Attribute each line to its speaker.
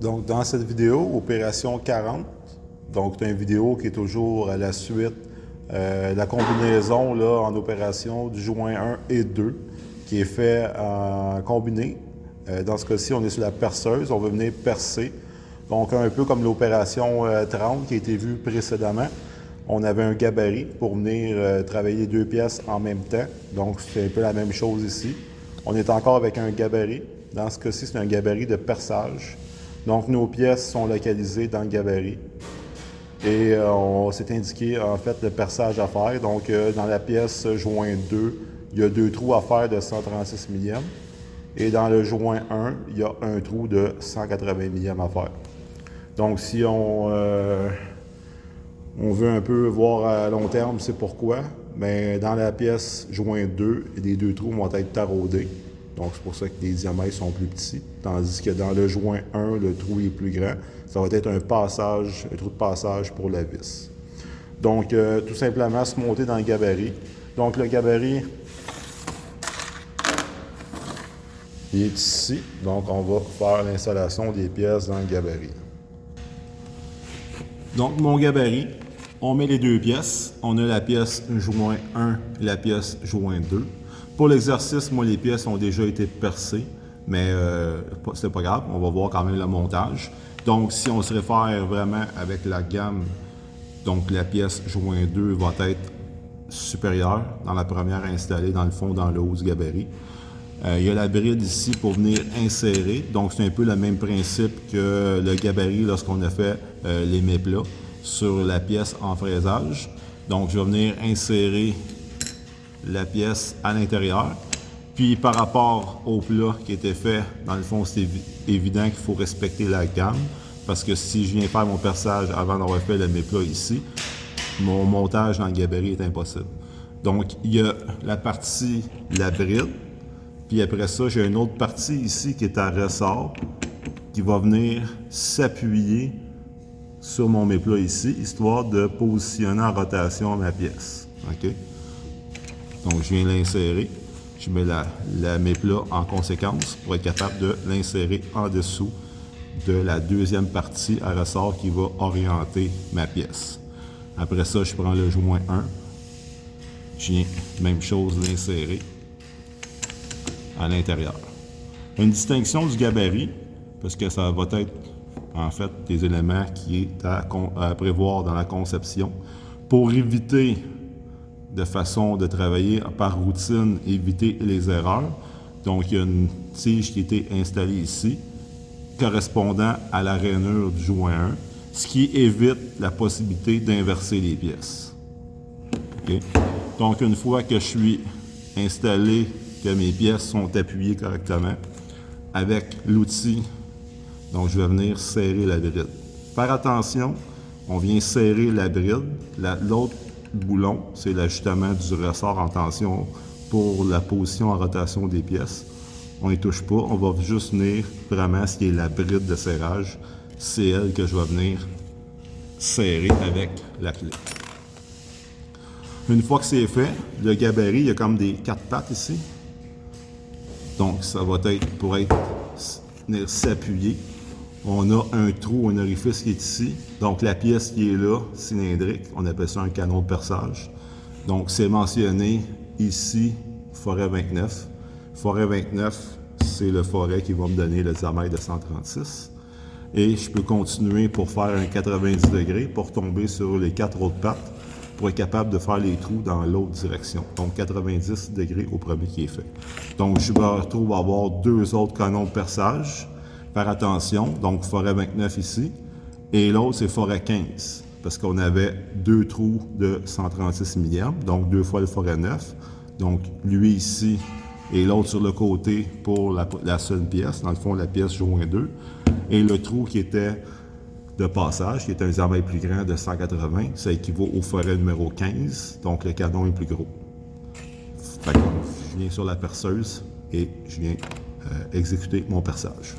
Speaker 1: Donc, dans cette vidéo, opération 40, donc c'est une vidéo qui est toujours à la suite de la combinaison là, en opération du joint 1 et 2, qui est fait en combiné. Dans ce cas-ci, on est sur la perceuse, on va venir percer. Donc, un peu comme l'opération 30 qui a été vue précédemment. On avait un gabarit pour venir travailler les deux pièces en même temps. Donc, c'est un peu la même chose ici. On est encore avec un gabarit. Dans ce cas-ci, c'est un gabarit de perçage. Donc, nos pièces sont localisées dans le gabarit. Et on s'est indiqué, en fait, le perçage à faire. Donc, dans la pièce joint 2, il y a 2 trous à faire de 136 mm. Et dans le joint 1, il y a un trou de 180 mm à faire. Donc, si on veut un peu voir à long terme, c'est pourquoi. Mais dans la pièce joint 2, les 2 trous vont être taraudés. Donc, c'est pour ça que les diamètres sont plus petits. Tandis que dans le joint 1, le trou est plus grand. Ça va être un trou de passage pour la vis. Donc, tout simplement, se monter dans le gabarit. Donc, le gabarit, il est ici. Donc, on va faire l'installation des pièces dans le gabarit. Donc, mon gabarit, on met les deux pièces. On a la pièce joint 1 et la pièce joint 2. Pour l'exercice, moi, les pièces ont déjà été percées, mais c'est pas grave, on va voir quand même le montage. Donc, si on se réfère vraiment avec la gamme, donc la pièce joint 2 va être supérieure dans la première installée dans le fond, dans le haut du gabarit. Il y a la bride ici pour venir insérer, donc c'est un peu le même principe que le gabarit lorsqu'on a fait les mets plats sur la pièce en fraisage. Donc, je vais venir insérer la pièce à l'intérieur. Puis par rapport au plat qui était fait, dans le fond, c'est évident qu'il faut respecter la gamme, parce que si je viens faire mon perçage avant d'avoir fait le méplat ici, mon montage dans le gabarit est impossible. Donc, il y a la partie, la bride, puis après ça, j'ai une autre partie ici qui est à ressort, qui va venir s'appuyer sur mon méplat ici, histoire de positionner en rotation ma pièce. OK? Donc, je viens l'insérer. Je mets la méplat en conséquence pour être capable de l'insérer en dessous de la deuxième partie à ressort qui va orienter ma pièce. Après ça, je prends le joint 1. Je viens, même chose, l'insérer à l'intérieur. Une distinction du gabarit, parce que ça va être en fait des éléments qui est à prévoir dans la conception. Pour éviter de façon de travailler par routine, éviter les erreurs. Donc, il y a une tige qui a été installée ici, correspondant à la rainure du joint 1, ce qui évite la possibilité d'inverser les pièces. Okay? Donc, une fois que je suis installé, que mes pièces sont appuyées correctement, avec l'outil, donc je vais venir serrer la bride. Faire attention, on vient serrer la bride, l'autre boulon, c'est l'ajustement du ressort en tension pour la position en rotation des pièces. On n'y touche pas, on va juste venir vraiment ce qui est la bride de serrage. C'est elle que je vais venir serrer avec la clé. Une fois que c'est fait, le gabarit, il y a comme des 4 pattes ici. Donc, ça va être pour venir s'appuyer. On a un trou, un orifice qui est ici. Donc, la pièce qui est là, cylindrique, on appelle ça un canon de perçage. Donc, c'est mentionné ici, forêt 29. Forêt 29, c'est le forêt qui va me donner le diamètre de 136. Et je peux continuer pour faire un 90 degrés pour tomber sur les 4 autres pattes pour être capable de faire les trous dans l'autre direction. Donc, 90 degrés au premier qui est fait. Donc, je me retrouve à avoir 2 autres canons de perçage. Faire attention, donc forêt 29 ici, et l'autre c'est forêt 15, parce qu'on avait 2 trous de 136 mm, donc 2 fois le forêt 9, donc lui ici et l'autre sur le côté pour la seule pièce, dans le fond la pièce joint 2, et le trou qui était de passage, qui est un diamètre plus grand de 180, ça équivaut au forêt numéro 15, donc le canon est plus gros. Fait que je viens sur la perceuse et je viens exécuter mon perçage.